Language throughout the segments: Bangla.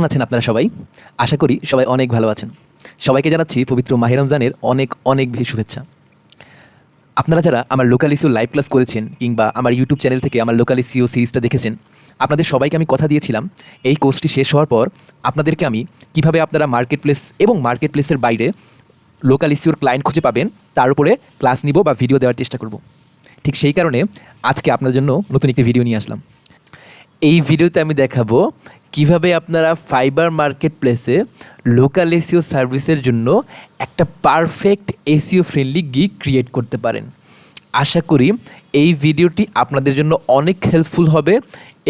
কেমন আছেন আপনারা সবাই? আশা করি সবাই অনেক ভালো আছেন। সবাইকে জানাচ্ছি পবিত্র মাহে রমজানের অনেক অনেক বেশি শুভেচ্ছা। আপনারা যারা আমার লোকাল এসইও লাইভ ক্লাস করেছেন কিংবা আমার ইউটিউব চ্যানেল থেকে আমার লোকাল এসইও সিরিজটা দেখেছেন, আপনাদের সবাইকে আমি কথা দিয়েছিলাম এই কোর্সটি শেষ হওয়ার পর আপনাদেরকে আমি কিভাবে আপনারা মার্কেট প্লেস এবং মার্কেট প্লেসের বাইরে লোকাল এসইওর ক্লায়েন্ট খুঁজে পাবেন তার উপরে ক্লাস নিব বা ভিডিও দেওয়ার চেষ্টা করব। ঠিক সেই কারণে আজকে আপনার জন্য নতুন একটি ভিডিও নিয়ে আসলাম। এই ভিডিওতে আমি দেখাবো কিভাবে আপনারা ফাইবার মার্কেট প্লেসে লোকাল এসইও সার্ভিসের জন্য একটা perfect SEO friendly gig create করতে পারেন। আশা করি এই ভিডিওটি আপনাদের জন্য অনেক হেল্পফুল হবে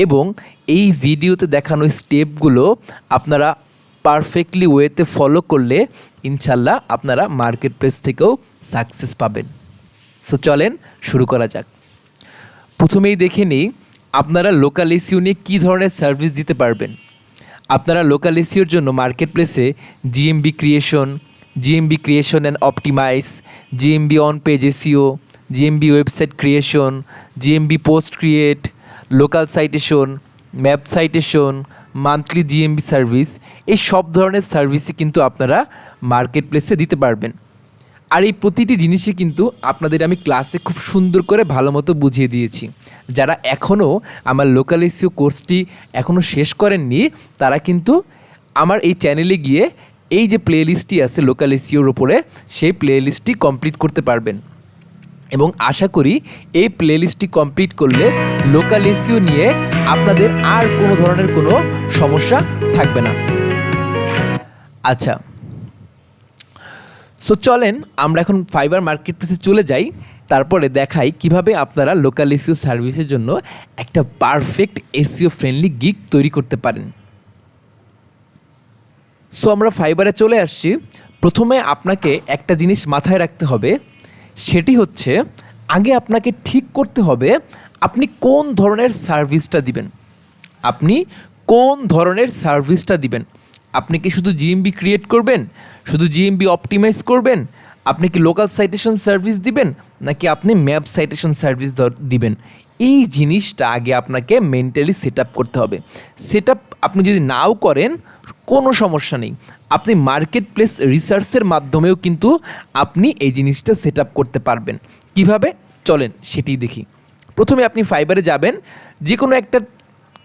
এবং এই ভিডিওতে দেখানো স্টেপগুলো আপনারা পারফেক্টলি ওয়েতে ফলো করলে ইনশাল্লাহ আপনারা মার্কেট প্লেস থেকেও সাকসেস পাবেন। সো চলেন শুরু করা যাক। প্রথমেই দেখে নিই আপনারা লোকাল এসইও নিয়ে কী ধরনের সার্ভিস দিতে পারবেন। আপনারা লোকাল এসইওর জন্য মার্কেট প্লেসে GMB creation and optimize, GMB on page SEO, GMB website creation, GMB post create, local citation, map citation, monthly GMB service, এই সব ধরনের সার্ভিসই কিন্তু আপনারা মার্কেট প্লেসে দিতে পারবেন। আর এই প্রতিটি জিনিসই কিন্তু আপনাদের আমি ক্লাসে খুব সুন্দর করে ভালো মতো বুঝিয়ে দিয়েছি। যারা এখনও আমার লোকাল এসইও কোর্সটি এখনও শেষ করেননি তারা কিন্তু আমার এই চ্যানেলে গিয়ে এই যে প্লেলিস্টটি আছে লোকাল এসইওর উপরে সেই প্লেলিস্টটি কমপ্লিট করতে পারবেন এবং আশা করি এই প্লেলিস্টটি কমপ্লিট করলে লোকাল এসইও নিয়ে আপনাদের আর কোনো ধরনের কোনো সমস্যা থাকবে না। আচ্ছা, সো চলেন আমরা এখন ফাইবার মার্কেট প্লেসে চলে যাই, তারপরে দেখাই কিভাবে আপনারা লোকাল এসইও সার্ভিসের জন্য একটা পারফেক্ট এসইও ফ্রেন্ডলি গিগ তৈরি করতে পারেন। সো আমরা ফাইবারে চলে আসছি। প্রথমে আপনাকে একটা জিনিস মাথায় রাখতে হবে, সেটি হচ্ছে আগে আপনাকে ঠিক করতে হবে আপনি কোন ধরনের সার্ভিসটা দিবেন। আপনি কি শুধু জিএমবি ক্রিয়েট করবেন, শুধু জিএমবি অপটিমাইজ করবেন, আপনি কি লোকাল সাইটেশন সার্ভিস দিবেন, নাকি আপনি ম্যাপ সাইটেশন সার্ভিস দিবেন? এই জিনিসটা আগে আপনাকে মেন্টালি সেট আপ করতে হবে। সেট আপ আপনি যদি নাও করেন কোনো সমস্যা নেই, আপনি মার্কেট প্লেস রিসার্চের মাধ্যমেও কিন্তু আপনি এই জিনিসটা সেট আপ করতে পারবেন। কিভাবে চলেন সেটি দেখি। প্রথমে আপনি ফাইবারে যাবেন, যে কোনো একটা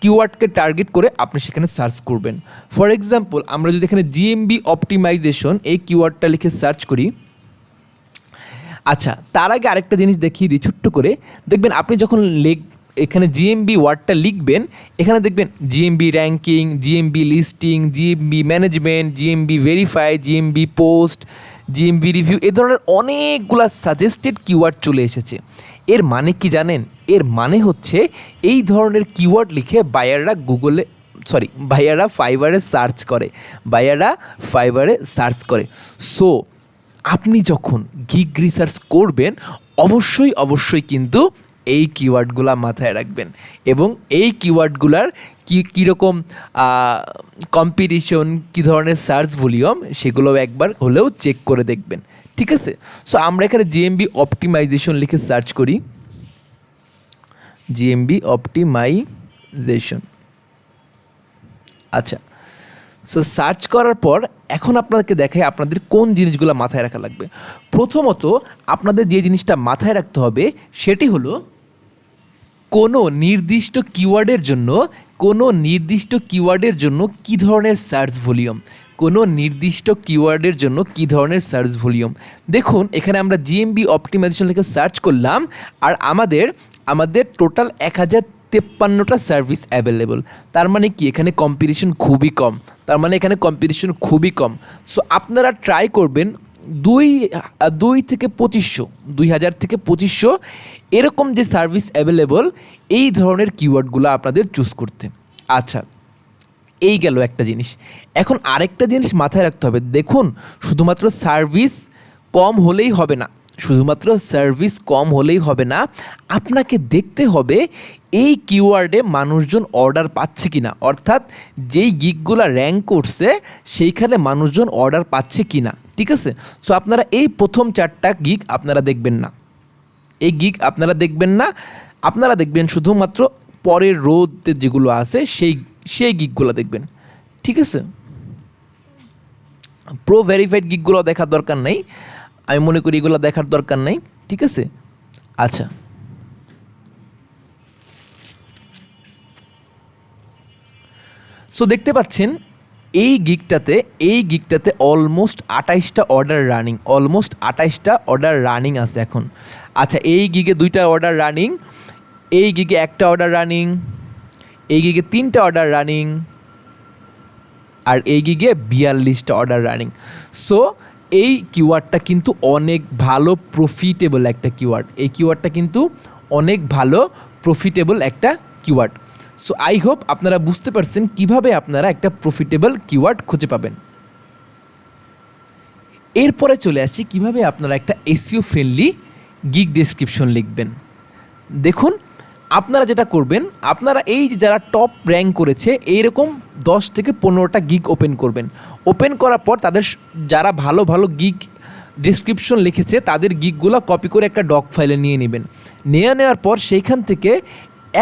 কিওয়ার্ডকে টার্গেট করে আপনি সেখানে সার্চ করবেন। ফর এক্সাম্পল আমরা যদি এখানে জিএমবি অপটিমাইজেশন এই কিওয়ার্ডটা লিখে সার্চ করি। আচ্ছা, তার আগে আরেকটা জিনিস দেখিয়ে দিই ছোট্ট করে। দেখবেন আপনি যখন এখানে জিএমবি ওয়ার্ডটা লিখবেন, এখানে দেখবেন GMB ranking, GMB listing, GMB management, GMB verify, GMB post, GMB review, এ ধরনের অনেকগুলা সাজেস্টেড কিওয়ার্ড চলে এসেছে। এর মানে কি জানেন? এর মানে হচ্ছে এই ধরনের কিওয়ার্ড লিখে বায়াররা ফাইবারে সার্চ করে। সো আপনি যখন গিগ রিসার্চ করবেন অবশ্যই কিন্তু এই কিওয়ার্ডগুলো মাথায় রাখবেন এবং এই কিওয়ার্ডগুলার কীরকম কম্পিটিশন, কী ধরনের সার্চ ভলিউম সেগুলো একবার হলেও চেক করে দেখবেন। ঠিক আছে? সো আমরা এখানে জিএমবি অপটিমাইজেশন লিখে সার্চ করি। GMB optimization. আচ্ছা, সো সার্চ করার পর এখন আপনাদেরকে দেখাই আপনাদের কোন জিনিসগুলো মাথায় রাখা লাগবে। প্রথমত আপনাদের যে জিনিসটা মাথায় রাখতে হবে সেটি হলো কোনো নির্দিষ্ট কিওয়ার্ডের জন্য কী ধরনের সার্চ ভলিউম। দেখুন এখানে আমরা জিএমবি অপটিমাইজেশন লিখে সার্চ করলাম আর আমাদের টোটাল 1053টা সার্ভিস অ্যাভেলেবল। তার মানে কি এখানে কম্পিটিশন খুবই কম। সো আপনারা ট্রাই করবেন 2000 থেকে 2500 এরকম যে সার্ভিস অ্যাভেলেবল এই ধরনের কিওয়ার্ডগুলো আপনাদের চুজ করতে। আচ্ছা, এই গেল একটা জিনিস। এখন আরেকটা জিনিস মাথায় রাখতে হবে। দেখুন শুধুমাত্র সার্ভিস কম হলেই হবে না, আপনাকে দেখতে হবে এই কিওয়ার্ডে মানুষজন অর্ডার পাচ্ছে কিনা, অর্থাৎ যেই গিগগুলো র্যাঙ্ক করছে সেইখানে মানুষজন অর্ডার পাচ্ছে কিনা। ঠিক আছে? সো আপনারা এই প্রথম 4টা গিগ আপনারা দেখবেন না, আপনারা দেখবেন শুধুমাত্র পরের রোতে যেগুলো আছে সেই গিগগুলো দেখবেন। ঠিক আছে, প্রো ভেরিফাইড গিগগুলো দেখার দরকার নেই, আমি মনে করি এগুলো দেখার দরকার নেই। ঠিক আছে, আচ্ছা সো দেখতে পাচ্ছেন এই গিগটাতে অলমোস্ট 28টা অর্ডার রানিং আছে এখন। আচ্ছা, এই গিগে 2টা অর্ডার রানিং, এই গিগে 1টা অর্ডার রানিং, এই গিগে 3টা অর্ডার রানিং, আর এই গিগে 42টা অর্ডার রানিং। সো এই কিওয়ার্ডটা কিন্তু অনেক ভালো প্রফিটেবল একটা কিওয়ার্ড, এই কিওয়ার্ডটা কিন্তু অনেক ভালো প্রফিটেবল একটা কিওয়ার্ড। সো আই হোপ আপনারা বুঝতে পারছেন কিভাবে আপনারা একটা প্রফিটেবল কিওয়ার্ড খুঁজে পাবেন। এরপরে চলে আসছি কিভাবে আপনারা একটা এসইও ফ্রেন্ডলি গিগ ডেসক্রিপশন লিখবেন। দেখুন, আপনারা যেটা করবেন, আপনারা এই যে যারা টপ র্যাঙ্ক করেছে এইরকম 10 থেকে 15টা গিগ ওপেন করবেন। ওপেন করার পর তাদের যারা ভালো ভালো গিগ ডেসক্রিপশন লিখেছে তাদের গিগগুলো কপি করে একটা ডক ফাইলে নিয়ে নেবেন। নেওয়ার পর সেইখান থেকে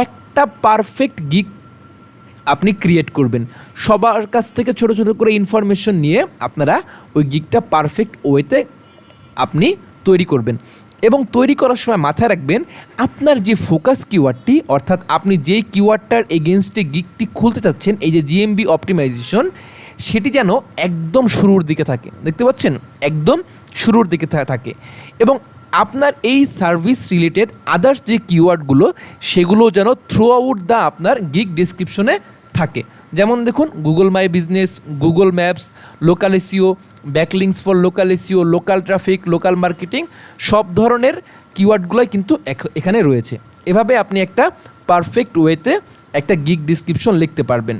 একটা পারফেক্ট গিগ আপনি ক্রিয়েট করবেন। সবার কাছ থেকে ছোটো ছোটো করে ইনফরমেশন নিয়ে আপনারা ওই গিগটা পারফেক্ট ওয়েতে আপনি তৈরি করবেন। এবং তৈরি করার সময় মাথায় রাখবেন আপনার যে ফোকাস কিওয়ার্ডটি, অর্থাৎ আপনি যে কিওয়ার্ডটার এগেনস্টে গিগটি খুলতে চাচ্ছেন, এই যে জিএমবি অপটিমাইজেশন, সেটি যেন একদম শুরুর দিকে থাকে। দেখতে পাচ্ছেন, একদম শুরুর দিকে থাকে। এবং আপনার এই সার্ভিস রিলেটেড আদার্স যে কিওয়ার্ডগুলো সেগুলো যেন থ্রু আউট দ্য আপনার গিগ ডেসক্রিপশনে থাকে। যেমন দেখুন, Google my business, Google maps, local SEO, backlinks for local SEO, local traffic, local marketing, সব ধরনের কিওয়ার্ডগুলোই কিন্তু এখানে রয়েছে। এভাবে আপনি একটা পারফেক্ট ওয়েতে একটা গিগ ডেসক্রিপশন লিখতে পারবেন।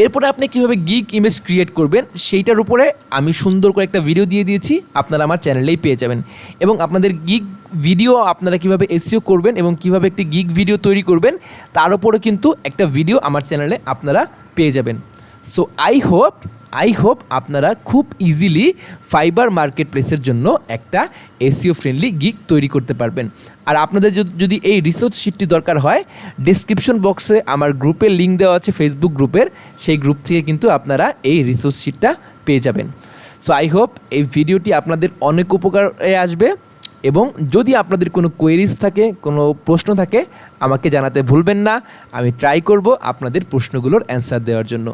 এরপরে আপনি কীভাবে গিগ ইমেজ ক্রিয়েট করবেন সেইটার উপরে আমি সুন্দর করে একটা ভিডিও দিয়ে দিয়েছি, আপনারা আমার চ্যানেলেই পেয়ে যাবেন। এবং আপনাদের গিগ ভিডিও আপনারা কীভাবে এসইও করবেন এবং কীভাবে একটি গিগ ভিডিও তৈরি করবেন তার উপরে কিন্তু একটা ভিডিও আমার চ্যানেলে আপনারা পেয়ে যাবেন। সো আই হোপ আপনারা খুব ইজিলি ফাইবার মার্কেট প্লেসের জন্য একটা এসইও ফ্রেন্ডলি গিগ তৈরি করতে পারবেন। আর আপনাদের যদি এই রিসোর্স শিটটি দরকার হয়, ডেসক্রিপশন বক্সে আমার গ্রুপের লিঙ্ক দেওয়া আছে, ফেসবুক গ্রুপের, সেই গ্রুপ থেকে কিন্তু আপনারা এই রিসোর্স শিটটা পেয়ে যাবেন। সো আই হোপ এই ভিডিওটি আপনাদের অনেক উপকারে আসবে। এবং যদি আপনাদের কোনো কোয়েরিজ থাকে, কোনো প্রশ্ন থাকে, আমাকে জানাতে ভুলবেন না। আমি ট্রাই করব আপনাদের প্রশ্নগুলোর অ্যান্সার দেওয়ার জন্য।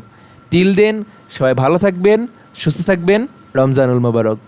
টিল দেন সবাই ভালো থাকবেন, সুস্থ থাকবেন। রমজানুল মোবারক।